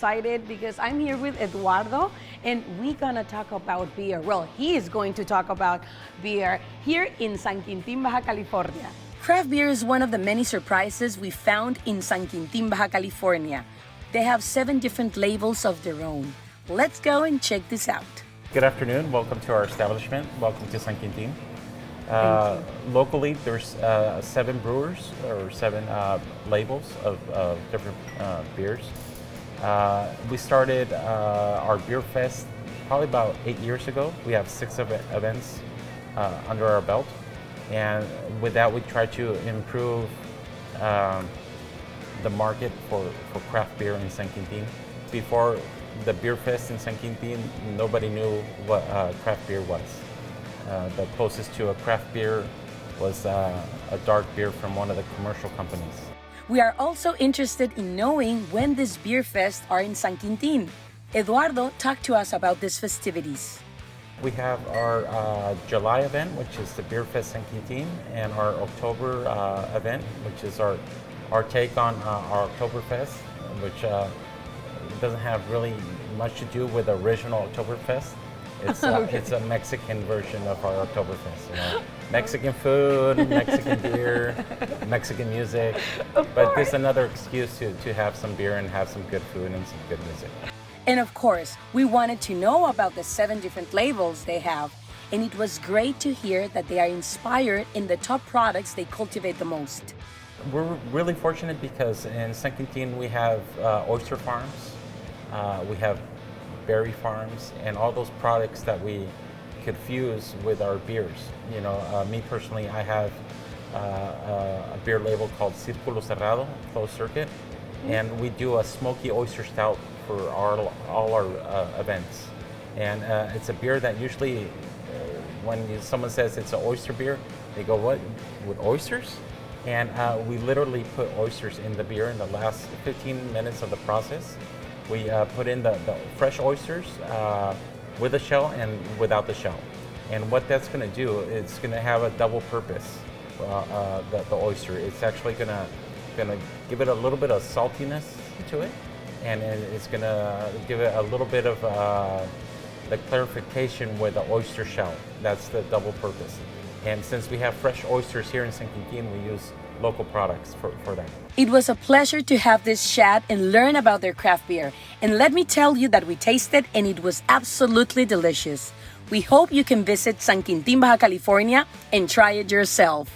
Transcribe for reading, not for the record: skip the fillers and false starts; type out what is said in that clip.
excited because I'm here with Eduardo and we're gonna talk about beer. Well, he is going to talk about beer here in San Quintin, Baja California. Craft beer is one of the many surprises we found in San Quintin, Baja California. They have 7 different labels of their own. Let's go and check this out. Good afternoon. Welcome to our establishment. Welcome to San Quintin. Locally, there's 7 brewers or 7 labels of different beers. We started our beer fest probably about 8 years ago. We have 6 events under our belt, and with that, we try to improve the market for craft beer in San Quintin. Before the beer fest in San Quintin, nobody knew what craft beer was. The closest to a craft beer was a dark beer from one of the commercial companies. We are also interested in knowing when these beer fests are in San Quintin. Eduardo talked to us about these festivities. We have our July event, which is the Beer Fest San Quintin, and our October event, which is our take on our Oktober Fest, which doesn't have really much to do with the original Oktober Fest. It's Okay. It's a Mexican version of our Oktoberfest. You know? Mexican food, Mexican beer, Mexican music. But there's another excuse to have some beer and have some good food and some good music. And of course, we wanted to know about the 7 different labels they have. And it was great to hear that they are inspired in the top products they cultivate the most. We're really fortunate because in San Quintin we have oyster farms, we have berry farms, and all those products that we could fuse with our beers. You know, me personally, I have a beer label called Círculo Cerrado, closed circuit, and we do a smoky oyster stout for all our events. And it's a beer that usually, when someone says it's an oyster beer, they go, "What, with oysters?" And we literally put oysters in the beer in the last 15 minutes of the process. We put in the fresh oysters with the shell and without the shell. And what that's going to do, it's going to have a double purpose, the oyster. It's actually going to give it a little bit of saltiness to it, and it's going to give it a little bit of the clarification with the oyster shell. That's the double purpose. And since we have fresh oysters here in San Quintin, we use local products for that. It was a pleasure to have this chat and learn about their craft beer. And let me tell you that we tasted and it was absolutely delicious. We hope you can visit San Quintin, Baja California and try it yourself.